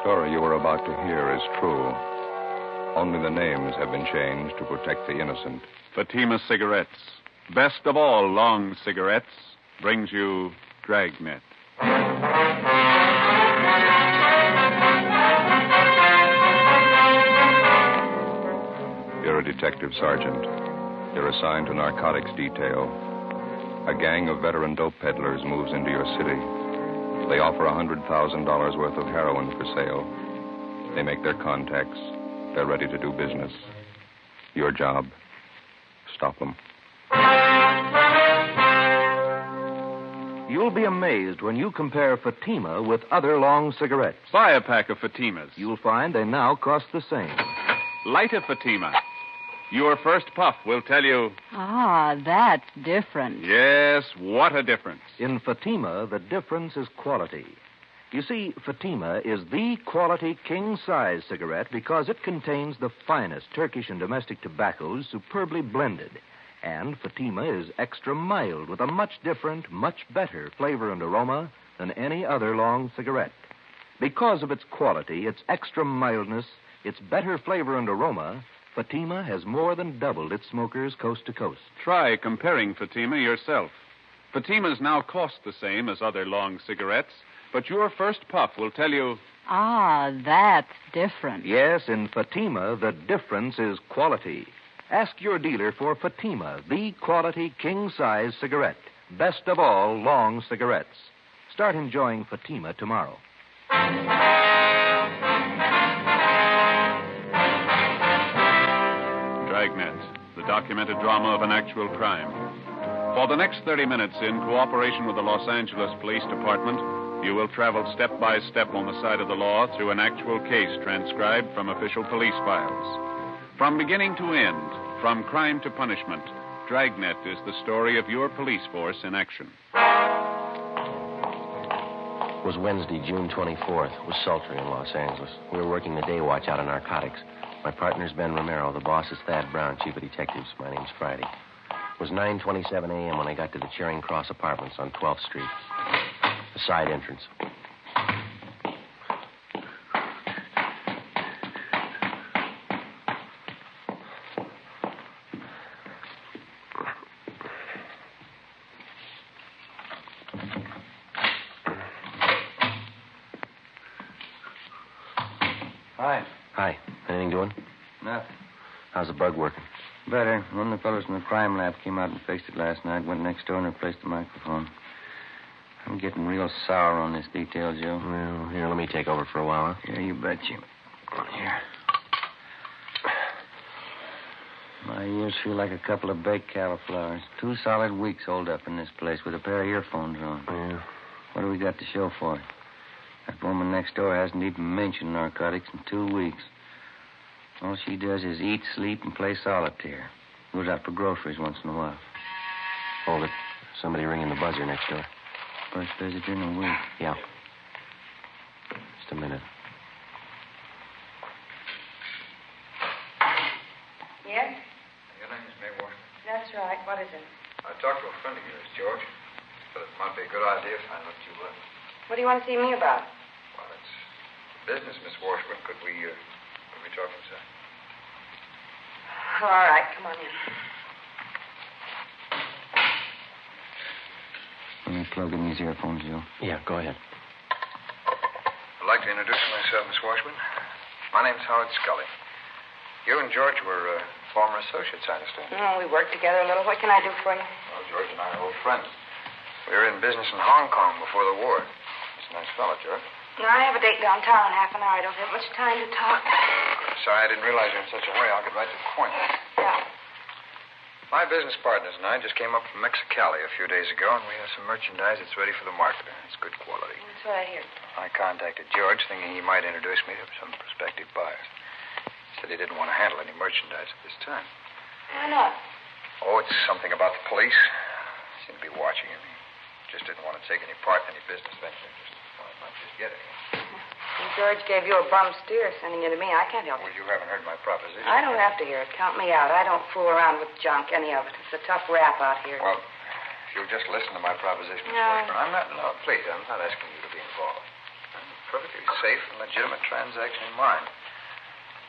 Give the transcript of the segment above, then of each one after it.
story you are about to hear is true. Only the names have been changed to protect the innocent. Fatima Cigarettes, best of all long cigarettes, brings you Dragnet. You're a detective sergeant. You're assigned to narcotics detail. A gang of veteran dope peddlers moves into your city. They offer $100,000 worth of heroin for sale. They make their contacts. They're ready to do business. Your job, stop them. You'll be amazed when you compare Fatima with other long cigarettes. Buy a pack of Fatimas. You'll find they now cost the same. Light a Fatima. Your first puff will tell you... Ah, that's different. Yes, what a difference. In Fatima, the difference is quality. You see, Fatima is the quality king-size cigarette because it contains the finest Turkish and domestic tobaccos superbly blended. And Fatima is extra mild with a much different, much better flavor and aroma than any other long cigarette. Because of its quality, its extra mildness, its better flavor and aroma, Fatima has more than doubled its smokers coast to coast. Try comparing Fatima yourself. Fatimas now cost the same as other long cigarettes, but your first puff will tell you... Ah, that's different. Yes, in Fatima, the difference is quality. Ask your dealer for Fatima, the quality king-size cigarette. Best of all long cigarettes. Start enjoying Fatima tomorrow. Dragnet, the documented drama of an actual crime. For the next 30 minutes, in cooperation with the Los Angeles Police Department, you will travel step by step on the side of the law through an actual case transcribed from official police files. From beginning to end, from crime to punishment, Dragnet is the story of your police force in action. It was Wednesday, June 24th. It was sultry in Los Angeles. We were working the day watch out of narcotics. My partner's Ben Romero. The boss is Thad Brown, chief of detectives. My name's Friday. It was 9:27 a.m. when I got to the Charing Cross Apartments on 12th Street. The side entrance. Hi. Hi. Anything doing? Nothing. How's the bug working? Better. One of the fellows from the crime lab came out and fixed it last night. Went next door and replaced the microphone. I'm getting real sour on this detail, Joe. Well, here, let me take over for a while, huh? Yeah, you bet you. Here. My ears feel like a couple of baked cauliflowers. 2 solid weeks holed up in this place with a pair of earphones on. Yeah. What do we got to show for it? That woman next door hasn't even mentioned narcotics in 2 weeks. All she does is eat, sleep, and play solitaire. Goes out for groceries once in a while. Hold it. Somebody ringing the buzzer next door. First visitor in a week. Yeah. Just a minute. Yes? Your name is May Washington. That's right. What is it? I talked to a friend of yours, George. But it might be a good idea if I looked you up. What do you want to see me about? Well, it's business, Miss Washburn. Could we talk inside? All right. Come on in. Let me plug in these earphones, Joe. Yeah, go ahead. I'd like to introduce myself, Miss Washburn. My name's Howard Scully. You and George were former associates, I understand. Oh, we worked together a little. What can I do for you? Well, George and I are old friends. We were in business in Hong Kong before the war. He's a nice fellow, George. No, I have a date downtown in half an hour. I don't have much time to talk. Sorry, I didn't realize you were in such a hurry. I'll get right to the point. Yeah. My business partners and I just came up from Mexicali a few days ago, and we have some merchandise that's ready for the market. It's good quality. That's what I hear. I contacted George, thinking he might introduce me to some prospective buyers. He said he didn't want to handle any merchandise at this time. Why not? Oh, it's something about the police. Seemed to be watching him. He just didn't want to take any part in any business venture. Just get it. And George gave you a bum steer sending it to me. I can't help it. Well, you haven't heard my proposition. I don't have to hear it. Count me out. I don't fool around with junk, any of it. It's a tough rap out here. Well, if you'll just listen to my proposition, Miss No. Washburn. I'm not... No, please, I'm not asking you to be involved. perfectly safe and legitimate transaction in mind.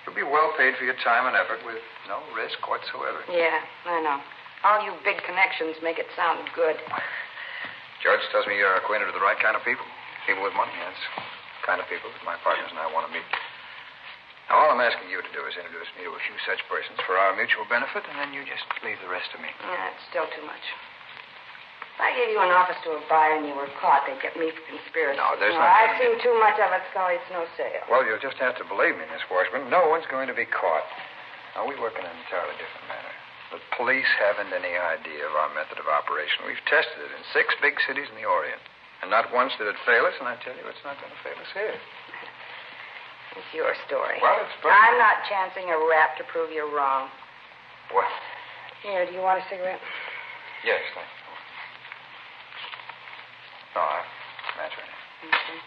You'll be well paid for your time and effort with no risk whatsoever. Yeah, I know. All you big connections make it sound good. George tells me you're acquainted with the right kind of people. People with money, that's the kind of people that my partners and I want to meet. Now, all I'm asking you to do is introduce me to a few such persons for our mutual benefit, and then you just leave the rest to me. Yeah, it's still too much. If I gave you an office to a buyer and you were caught, they'd get me for conspiracy. No, there's I've seen too much of it, Scully. It's no sale. Well, you'll just have to believe me, Miss Washburn. No one's going to be caught. Now, we work in an entirely different manner. The police haven't any idea of our method of operation. We've tested it in 6 big cities in the Orient. And not once did it fail us, and I tell you, it's not going to fail us here. It's your story. Well, it's perfect. I'm not chancing a rap to prove you're wrong. What? Here, do you want a cigarette? Yes, thank you. No, that's right. Okay.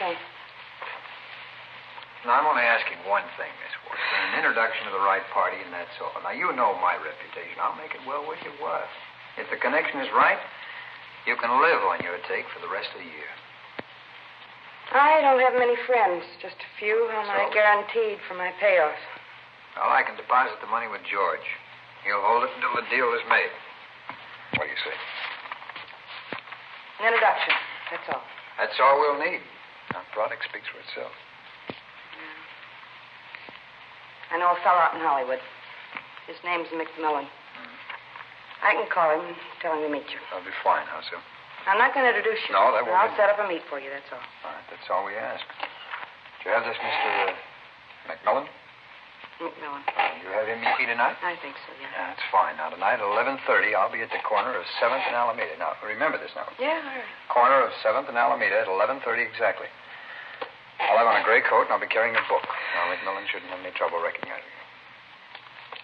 Thanks. Now, I'm only asking one thing, Miss Washburn. An introduction to the right party, and that's all. Now, you know my reputation. I'll make it well worth your while. If the connection is right, you can live on your take for the rest of the year. I don't have many friends. Just a few whom I guaranteed for my payoff. Well, I can deposit the money with George. He'll hold it until the deal is made. What do you say? An introduction. That's all. That's all we'll need. Our product speaks for itself. I know a fellow out in Hollywood. His name's McMillan. I can call him and tell him to meet you. That'll be fine. How soon? I'm not going to introduce you. No, that won't I'll be- set up a meet for you, that's all. All right, that's all we ask. Do you have this, Mr. McMillan? McMillan. You have him meet me tonight? I think so, yeah. Yeah, that's fine. Now, tonight at 11:30, I'll be at the corner of 7th and Alameda. Now, remember this now. Yeah, all right. Corner of 7th and Alameda at 11:30 exactly. I'll have on a gray coat, and I'll be carrying a book. Now, McMillan shouldn't have any trouble recognizing me.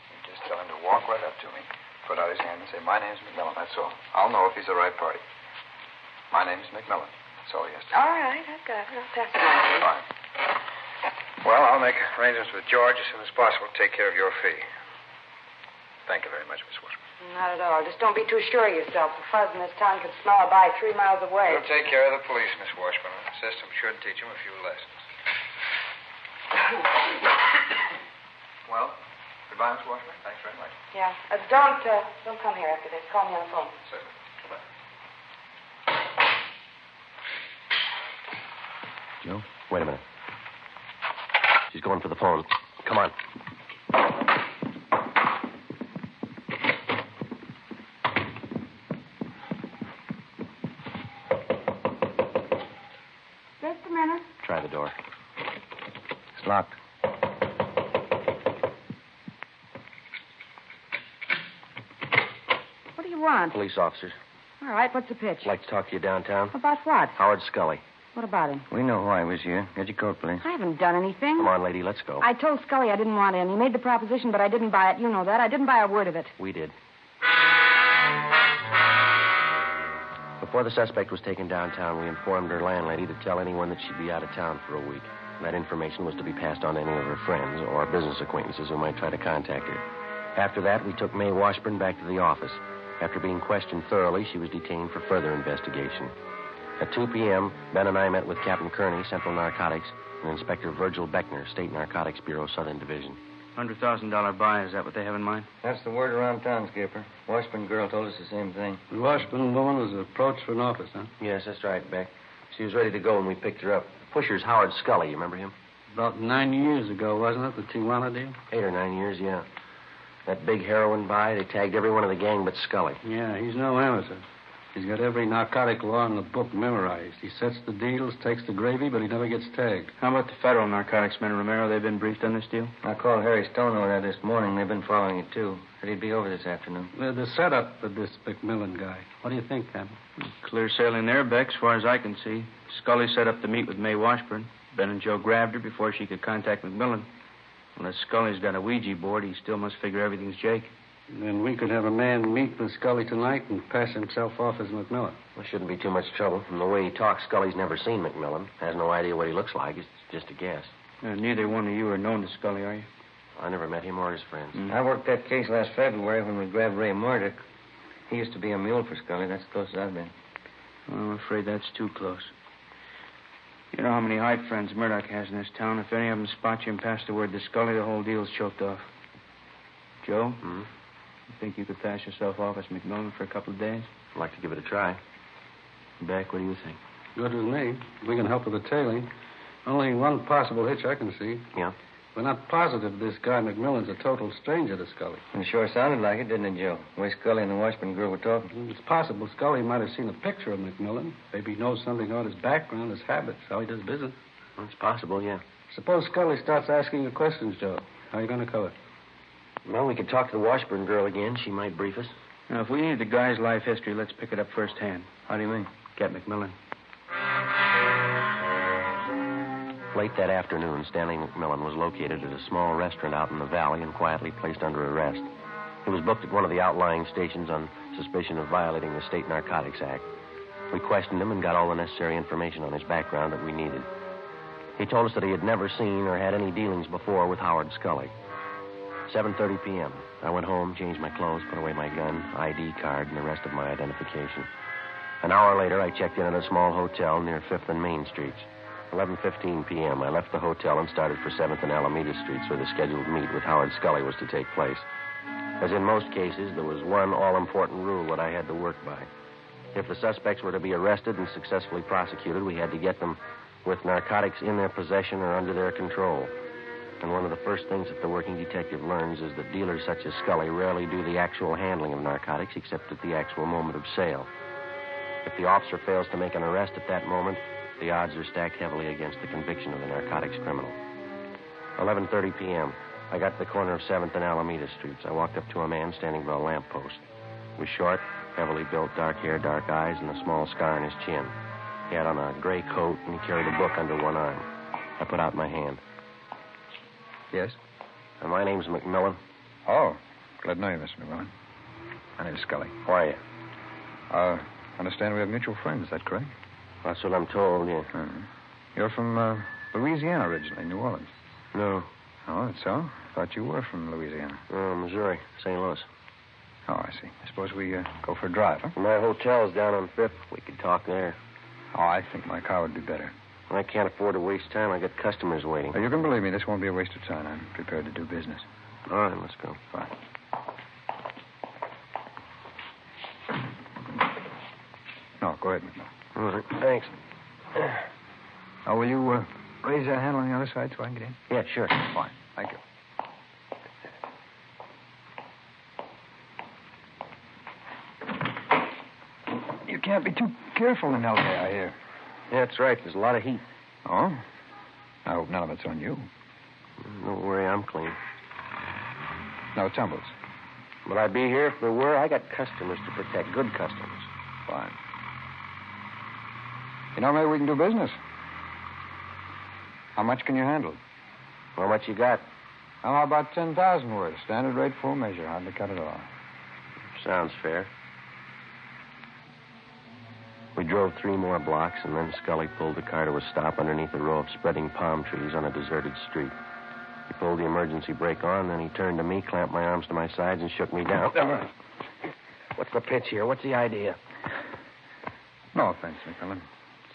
You just tell him to walk right up to me, put out his hand, and say, "My name's McMillan," that's all. I'll know if he's the right party. My name's McMillan. That's all he has to say. All right, I've got it. I'll pass it on to you. Fine. Well, I'll make arrangements with George as soon as possible to take care of your fee. Thank you very much, Miss Washburn. Not at all. Just don't be too sure of yourself. The fuzz in this town could smell a bye 3 miles away. You'll take care of the police, Miss Washburn. The system should teach them a few lessons. Well, goodbye, Miss Washburn. Thanks very much. Yeah. Don't come here after this. Call me on the phone. Certainly. Goodbye. Joe, wait a minute. She's going for the phone. Come on. Just a minute. Try the door. It's locked. What do you want? Police officers. All right, what's the pitch? I'd like to talk to you downtown. About what? Howard Scully. What about him? We know why he was here. Get your coat, please. I haven't done anything. Come on, lady, let's go. I told Scully I didn't want in. He made the proposition, but I didn't buy it. You know that. I didn't buy a word of it. We did. Before the suspect was taken downtown, we informed her landlady to tell anyone that she'd be out of town for a week. That information was to be passed on to any of her friends or business acquaintances who might try to contact her. After that, we took May Washburn back to the office. After being questioned thoroughly, she was detained for further investigation. At 2 p.m., Ben and I met with Captain Kearney, Central Narcotics, and Inspector Virgil Beckner, State Narcotics Bureau, Southern Division. $100,000 buy, is that what they have in mind? That's the word around town, Skipper. Washburn girl told us the same thing. The Washburn woman was approached for an office, huh? Yes, that's right, Beck. She was ready to go when we picked her up. Pusher's Howard Scully, you remember him? About 9 years ago, wasn't it, the Tijuana deal? 8 or 9 years, yeah. That big heroin buy, they tagged every one of the gang but Scully. Yeah, he's no amateur. He's got every narcotic law in the book memorized. He sets the deals, takes the gravy, but he never gets tagged. How about the federal narcotics men, Romero? They've been briefed on this deal? I called Harry Stone over there this morning. They've been following it, too. Said he'd be over this afternoon. The setup of this McMillan guy. What do you think, Campbell? Clear sailing there, Beck, as far as I can see. Scully set up to meet with May Washburn. Ben and Joe grabbed her before she could contact McMillan. Unless Scully's got a Ouija board, he still must figure everything's Jake. Then we could have a man meet with Scully tonight and pass himself off as McMillan. Well, shouldn't be too much trouble. From the way he talks, Scully's never seen McMillan. Has no idea what he looks like. It's just a guess. Neither one of you are known to Scully, are you? I never met him or his friends. I worked that case last February when we grabbed Ray Murdoch. He used to be a mule for Scully. That's as close as I've been. Well, I'm afraid that's too close. You know how many hide friends Murdoch has in this town. If any of them spot you and pass the word to Scully, the whole deal's choked off. Joe? You think you could pass yourself off as McMillan for a couple of days? I'd like to give it a try. Beck, what do you think? Good with me. We can help with the tailing. Only one possible hitch I can see. Yeah? We're not positive this guy McMillan's a total stranger to Scully. It sure sounded like it, didn't it, Joe? The way Scully and the Washburn girl were talking. It's possible Scully might have seen a picture of McMillan. Maybe he knows something about his background, his habits, how he does business. Well, it's possible, yeah. Suppose Scully starts asking you questions, Joe. How are you going to cover it? Well, we could talk to the Washburn girl again. She might brief us. Now, if we need the guy's life history, let's pick it up firsthand. How do you mean? Get McMillan. Late that afternoon, Stanley McMillan was located at a small restaurant out in the valley and quietly placed under arrest. He was booked at one of the outlying stations on suspicion of violating the State Narcotics Act. We questioned him and got all the necessary information on his background that we needed. He told us that he had never seen or had any dealings before with Howard Scully. 7:30 p.m. I went home, changed my clothes, put away my gun, ID card, and the rest of my identification. An hour later, I checked in at a small hotel near 5th and Main Streets. 11:15 p.m., I left the hotel and started for 7th and Alameda Streets, where the scheduled meet with Howard Scully was to take place. As in most cases, there was one all-important rule that I had to work by. If the suspects were to be arrested and successfully prosecuted, we had to get them with narcotics in their possession or under their control. And one of the first things that the working detective learns is that dealers such as Scully rarely do the actual handling of narcotics except at the actual moment of sale. If the officer fails to make an arrest at that moment, the odds are stacked heavily against the conviction of the narcotics criminal. 11:30 p.m. I got to the corner of 7th and Alameda Streets. I walked up to a man standing by a lamppost. He was short, heavily built, dark hair, dark eyes, and a small scar on his chin. He had on a gray coat, and he carried a book under one arm. I put out my hand. Yes? My name's McMillan. Oh, glad to know you, Mr. McMillan. My name's Scully. How are you? I understand we have mutual friends. Is that correct? That's what I'm told, yeah. You're from Louisiana originally, New Orleans. No. Oh, that's so? Thought you were from Louisiana. Missouri, St. Louis. Oh, I see. I suppose we go for a drive, huh? My hotel's down on 5th. We could talk there. Oh, I think my car would be better. I can't afford to waste time. I got customers waiting. Oh, you can believe me, this won't be a waste of time. I'm prepared to do business. All right, let's go. Fine. No, go ahead, McMillan. All right, thanks. Oh, will you raise that hand on the other side so I can get in? Yeah, sure. Fine. Thank you. You can't be too careful in L.A., I hear. Yeah, that's right. There's a lot of heat. Oh? I hope none of it's on you. Don't worry, I'm clean. No tumbles. But I'd be here if there were. I got customers to protect, good customers. Fine. You know, maybe we can do business. How much can you handle? How much you got? How about 10,000 worth? Standard rate, full measure. Hardly cut it off. Sounds fair. We drove 3 more blocks, and then Scully pulled the car to a stop underneath a row of spreading palm trees on a deserted street. He pulled the emergency brake on, then he turned to me, clamped my arms to my sides, and shook me down. All right. What's the pitch here? What's the idea? No offense, McMillan.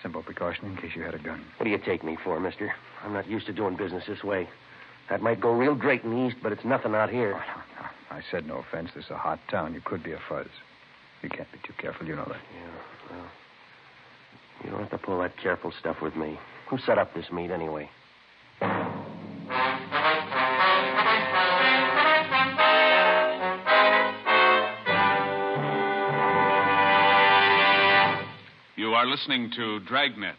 Simple precaution in case you had a gun. What do you take me for, mister? I'm not used to doing business this way. That might go real great in the East, but it's nothing out here. Oh, no. I said no offense. This is a hot town. You could be a fuzz. You can't be too careful. You know that. Yeah, well, you don't have to pull that careful stuff with me. Who set up this meet, anyway? You are listening to Dragnet,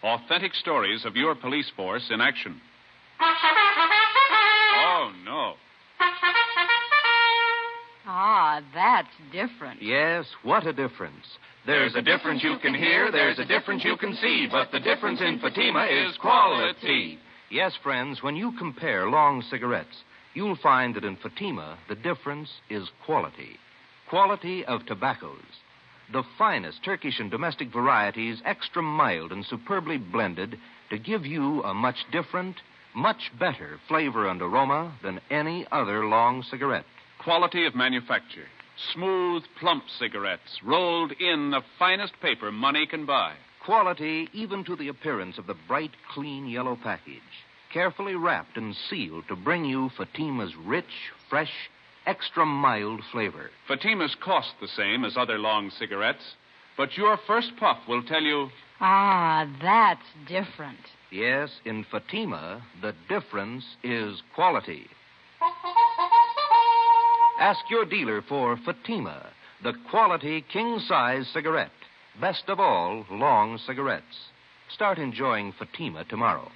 authentic stories of your police force in action. Oh, no. Ah, that's different. Yes, what a difference. There's a difference you can hear, there's a difference you can see, but the difference in Fatima is quality. Yes, friends, when you compare long cigarettes, you'll find that in Fatima, the difference is quality. Quality of tobaccos. The finest Turkish and domestic varieties, extra mild and superbly blended to give you a much different, much better flavor and aroma than any other long cigarette. Quality of manufacture. Smooth, plump cigarettes, rolled in the finest paper money can buy. Quality even to the appearance of the bright, clean yellow package. Carefully wrapped and sealed to bring you Fatima's rich, fresh, extra mild flavor. Fatima's cost the same as other long cigarettes, but your first puff will tell you... Ah, that's different. Yes, in Fatima, the difference is quality. Ask your dealer for Fatima, the quality king-size cigarette. Best of all, long cigarettes. Start enjoying Fatima tomorrow.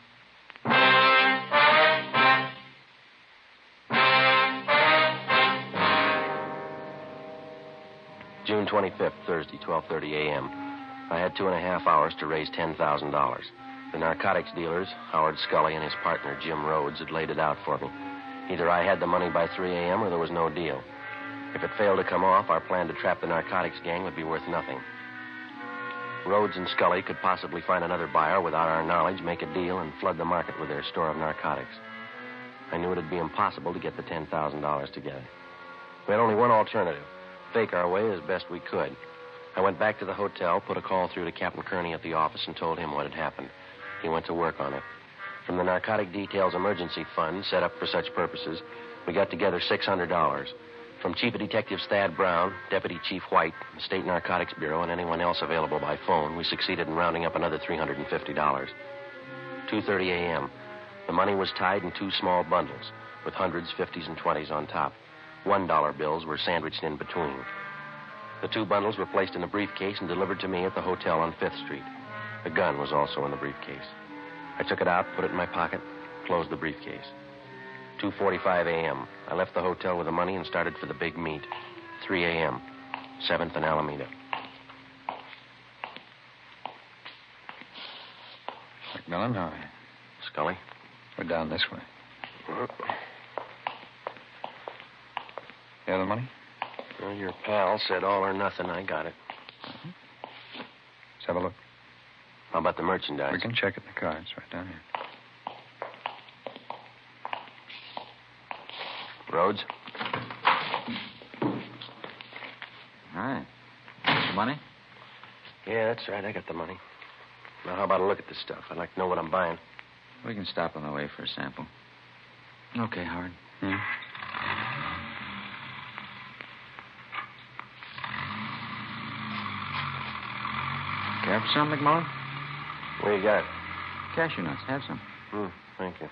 June 25th, Thursday, 12:30 a.m. I had 2.5 hours to raise $10,000. The narcotics dealers, Howard Scully and his partner, Jim Rhodes, had laid it out for me. Either I had the money by 3 a.m. or there was no deal. If it failed to come off, our plan to trap the narcotics gang would be worth nothing. Rhodes and Scully could possibly find another buyer without our knowledge, make a deal, and flood the market with their store of narcotics. I knew it'd be impossible to get the $10,000 together. We had only one alternative, fake our way as best we could. I went back to the hotel, put a call through to Captain Kearney at the office, and told him what had happened. He went to work on it. From the Narcotic Details Emergency Fund, set up for such purposes, we got together $600. From Chief of Detectives Thad Brown, Deputy Chief White, the State Narcotics Bureau, and anyone else available by phone, we succeeded in rounding up another $350. 2:30 a.m. The money was tied in 2 small bundles, with hundreds, 50s, and 20s on top. $1 bills were sandwiched in between. The 2 bundles were placed in a briefcase and delivered to me at the hotel on 5th Street. The gun was also in the briefcase. I took it out, put it in my pocket, closed the briefcase. 2:45 a.m. I left the hotel with the money and started for the big meet. 3 a.m., 7th and Alameda. McMillan, how are you? Scully? We're down this way. You have the money? Well, your pal said all or nothing. I got it. Let's have a look. How about the merchandise? We can check it in the cards right down here. Rhodes? All right. The money? Yeah, that's right. I got the money. Now, how about a look at this stuff? I'd like to know what I'm buying. We can stop on the way for a sample. Okay, Howard. Care for some, McMullen? What do you got? Cashew nuts. Have some. Thank you.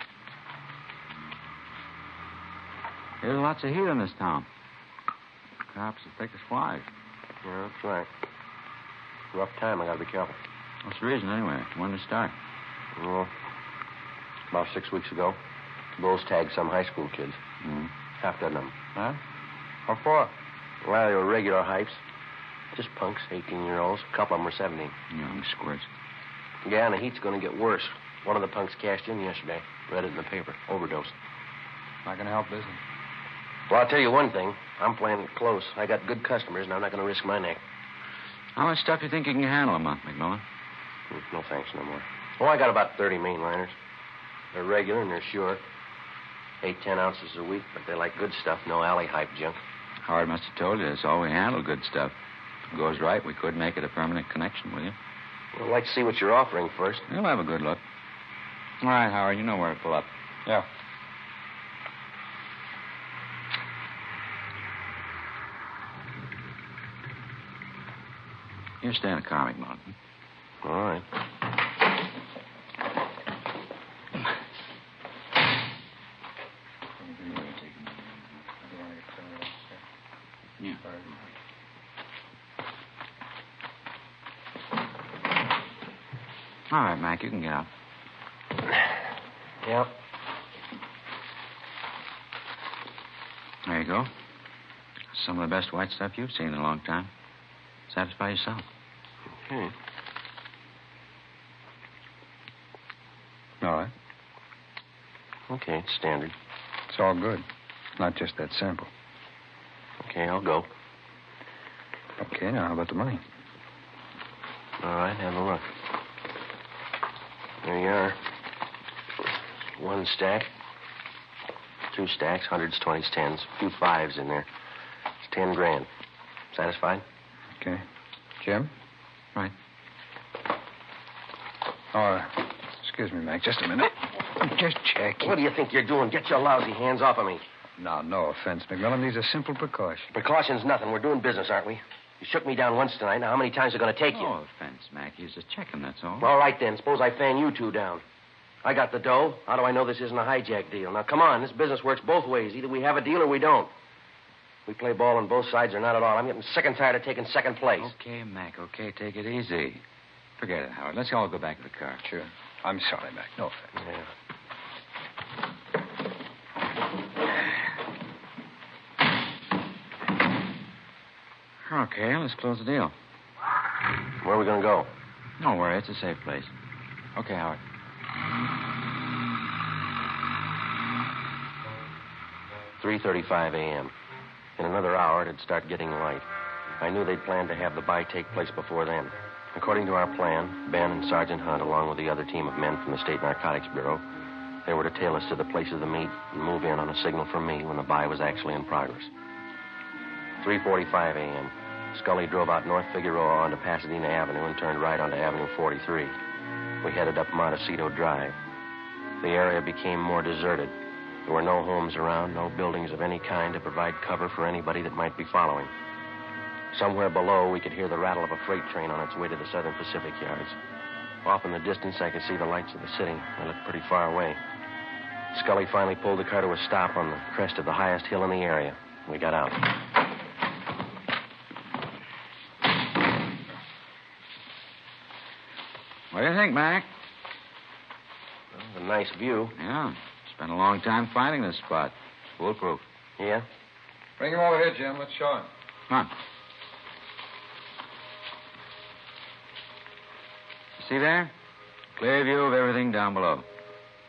There's lots of heat in this town. Cops as thick as flies. Yeah, that's right. Rough time. I gotta be careful. What's the reason, anyway? When to start? Well, about 6 weeks ago, Bulls tagged some high school kids. Half a dozen of them. Huh? What for? Well, they were regular hypes. Just punks, 18-year-olds. A couple of them were 17. Young squirts. Yeah, and the heat's going to get worse. One of the punks cashed in yesterday. Read it in the paper. Overdosed. Not going to help business. Well, I'll tell you one thing. I'm playing it close. I got good customers, and I'm not going to risk my neck. How much stuff do you think you can handle a month, McMillan? No thanks, no more. Oh, I got about 30 mainliners. They're regular and they're short. 8-10 ounces a week, but they like good stuff, no alley hype junk. Howard must have told you that's all we handle, good stuff. If it goes right, we could make it a permanent connection with you. Well, I'd like to see what you're offering first. We'll have a good look. All right, Howard, you know where to pull up. Yeah. Here, stay in the car, McMillan. All right. Yeah. All right, Mac, you can get out. Yep. There you go. Some of the best white stuff you've seen in a long time. Satisfy yourself. Okay. All right. Okay, it's standard. It's all good. Not just that sample. Okay, I'll go. Okay, now how about the money? All right, have a look. There you are. 1 stack. 2 stacks, hundreds, 20s, 10s. A few 5s in there. It's $10 grand. Satisfied? Okay. Jim? Right. Oh, excuse me, Mac. Just a minute. I'm just checking. What do you think you're doing? Get your lousy hands off of me. Now, no offense, McMillan. These are simple precautions. Precautions, nothing. We're doing business, aren't we? You shook me down once tonight. Now, how many times are going to take you? No offense, Mac. He's just checking, that's all. All right, then. Suppose I fan you two down. I got the dough. How do I know this isn't a hijack deal? Now, come on. This business works both ways. Either we have a deal or we don't. We play ball on both sides or not at all. I'm getting sick and tired of taking second place. Okay, Mac. Okay, take it easy. Forget it, Howard. Let's all go back to the car. Sure. I'm sorry, Mac. No offense. Yeah. Okay, let's close the deal. Where are we going to go? Don't worry, it's a safe place. Okay, Howard. 3:35 a.m. In another hour, it'd start getting light. I knew they'd planned to have the buy take place before then. According to our plan, Ben and Sergeant Hunt, along with the other team of men from the State Narcotics Bureau, they were to tail us to the place of the meet and move in on a signal from me when the buy was actually in progress. 3:45 a.m. Scully drove out North Figueroa onto Pasadena Avenue and turned right onto Avenue 43. We headed up Montecito Drive. The area became more deserted. There were no homes around, no buildings of any kind to provide cover for anybody that might be following. Somewhere below, we could hear the rattle of a freight train on its way to the Southern Pacific yards. Off in the distance, I could see the lights of the city. They looked pretty far away. Scully finally pulled the car to a stop on the crest of the highest hill in the area. We got out. What do you think, Mac? Well, it was a nice view. Yeah. Spent a long time finding this spot. Foolproof. Yeah? Bring him over here, Jim. Let's show him. Come on. See there? Clear view of everything down below.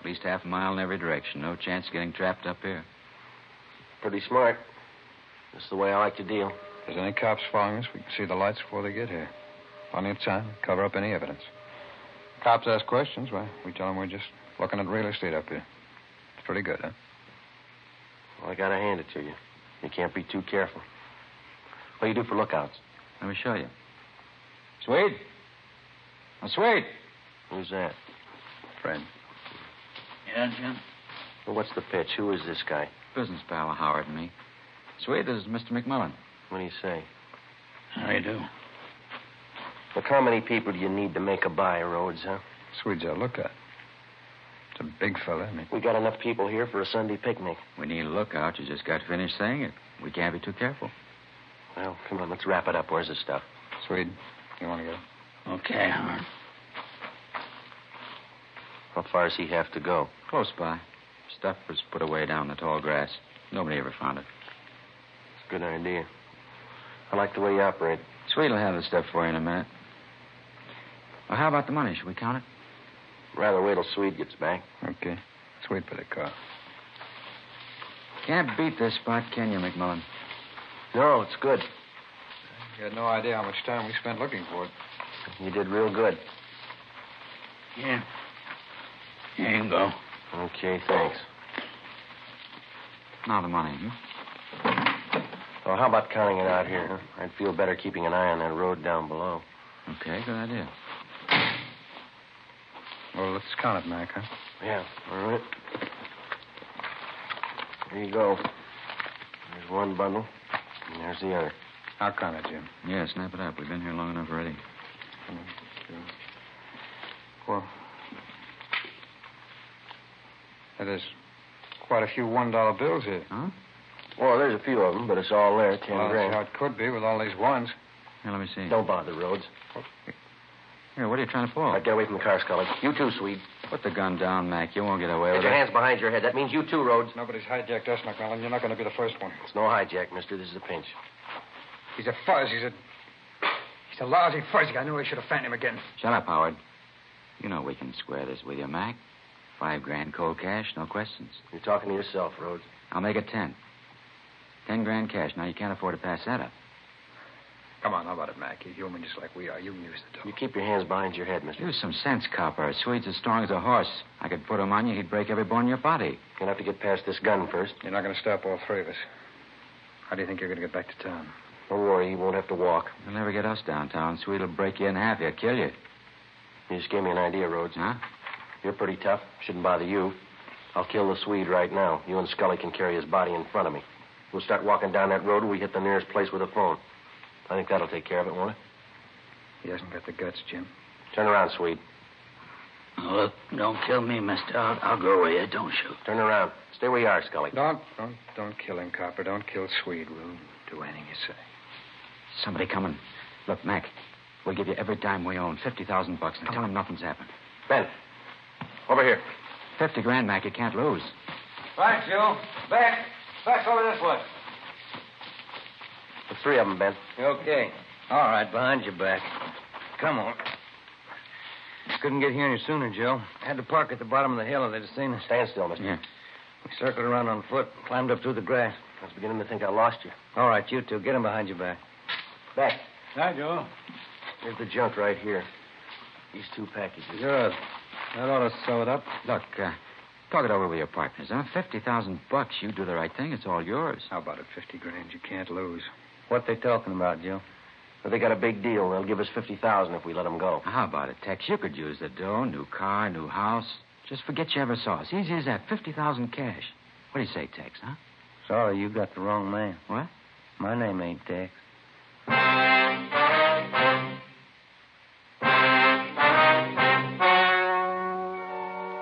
At least half a mile in every direction. No chance of getting trapped up here. Pretty smart. That's the way I like to deal. If there's any cops following us, we can see the lights before they get here. Plenty of time to cover up any evidence. Cops ask questions, well, we tell them we're just looking at real estate up here. It's pretty good, huh? Well, I gotta hand it to you. You can't be too careful. What do you do for lookouts? Let me show you. Swede? Oh, Swede. Who's that? Friend. Yeah, Jim? Well, what's the pitch? Who is this guy? Business pal of Howard and me. Swede, this is Mr. McMillan. What do you say? How you do? Look, how many people do you need to make a buy, Rhodes, huh? Swede's our lookout. It's a big fella, isn't he? We got enough people here for a Sunday picnic. We need a lookout. You just got finished saying it. We can't be too careful. Well, come on, let's wrap it up. Where's the stuff? Swede, you want to go? Okay, Howard. How far does he have to go? Close by. Stuff was put away down the tall grass. Nobody ever found it. It's a good idea. I like the way you operate. Swede will have the stuff for you in a minute. Well, how about the money? Should we count it? Rather wait till Swede gets back. Okay. Let's wait for the car. Can't beat this spot, can you, McMillan? No, it's good. You had no idea how much time we spent looking for it. You did real good. Yeah. Here you go. Okay, thanks. Now the money, Well, how about counting it out here, huh? I'd feel better keeping an eye on that road down below. Okay, good idea. Well, let's count it, Mac, huh? Yeah, all right. There you go. There's one bundle, and there's the other. I'll count it, Jim. Yeah, snap it up. We've been here long enough already. 1, 2, 4. There's quite a few $1 bills here. Huh? Well, there's a few of them, but it's all there, 10 Well, grand. that's how it could be with all these ones. Here, let me see. Don't bother, Rhodes. Here, what are you trying to pull? All right, get away from the car, Scully. You too, Swede. Put the gun down, Mac. You won't get away Get with your it. hands behind your head. That means you too, Rhodes. Nobody's hijacked us, McMillan. You're not going to be the first one. It's no hijack, mister. This is a pinch. He's a fuzz. He's a lousy fuzzy. I knew I should have found him again. Shut up, Howard. You know we can square this with you, Mac. $5 grand cold cash, no questions. You're talking to yourself, Rhodes. I'll make it 10. 10 grand cash. Now, you can't afford to pass that up. Come on, how about it, Mac? You're human just like we are. You can use the dough. You keep your hands behind your head, mister. Use some sense, copper. Swede's as strong as a horse. I could put him on you, he'd break every bone in your body. You're going to have to get past this gun first. You're not going to stop all three of us. How do you think you're going to get back to town? Don't worry, he won't have to walk. You'll never get us downtown. Sweet will break you in half. He'll kill you. You just gave me an idea, Rhodes. Huh? You're pretty tough. Shouldn't bother you. I'll kill the Swede right now. You and Scully can carry his body in front of me. We'll start walking down that road and we hit the nearest place with a phone. I think that'll take care of it, won't it? He hasn't got the guts, Jim. Turn around, Swede. Look, don't kill me, mister. I'll go with you. Don't shoot. Turn around. Stay where you are, Scully. Don't kill him, Copper. Don't kill Swede. We'll do anything you say. Somebody coming. Look, Mac, we'll give you every dime we own. $50,000 bucks. Now tell him nothing's happened. Ben, over here. 50 grand, Mac. You can't lose. Right, Joe. Back. Back over this way. The three of them, Ben. Okay. All right, behind your back. Come on. Couldn't get here any sooner, Joe. Had to park at the bottom of the hill if they'd have seen us. Stand still, mister. Yeah. We circled around on foot, climbed up through the grass. I was beginning to think I lost you. All right, you two, get him behind your back. Back. Hi, Joe. Here's the junk right here. These two packages. Good. That ought to sew it up. Look, talk it over with your partners, huh? $50,000 bucks. You do the right thing. It's all yours. How about it? 50 grand you can't lose. What they talking about, Joe? But they got a big deal. They'll give us $50,000 if we let them go. How about it, Tex? You could use the dough, new car, new house. Just forget you ever saw us. Easy as that. 50,000 cash. What do you say, Tex, huh? Sorry, you got the wrong man. What? My name ain't Tex.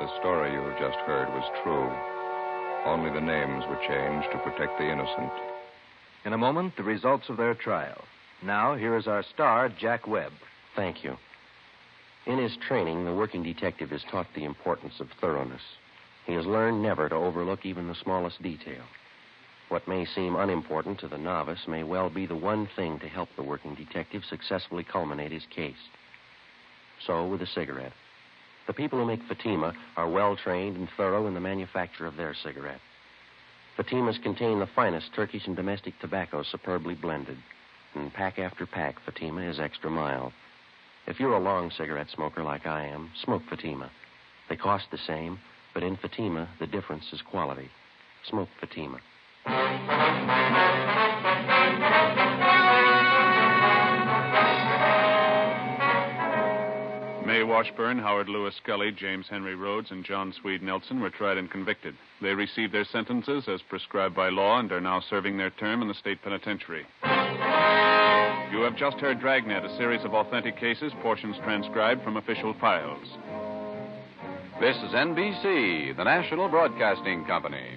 The story you have just heard was true. Only the names were changed to protect the innocent. In a moment, the results of their trial. Now, here is our star, Jack Webb. Thank you. In his training, the working detective is taught the importance of thoroughness. He has learned never to overlook even the smallest detail. What may seem unimportant to the novice may well be the one thing to help the working detective successfully culminate his case. So, with a cigarette. The people who make Fatima are well-trained and thorough in the manufacture of their cigarette. Fatimas contain the finest Turkish and domestic tobacco superbly blended. And pack after pack, Fatima is extra mild. If you're a long cigarette smoker like I am, smoke Fatima. They cost the same, but in Fatima, the difference is quality. Smoke Fatima. May Washburn, Howard Lewis Scully, James Henry Rhodes, and John Swede Nelson were tried and convicted. They received their sentences as prescribed by law and are now serving their term in the state penitentiary. You have just heard Dragnet, a series of authentic cases, portions transcribed from official files. This is NBC, the National Broadcasting Company.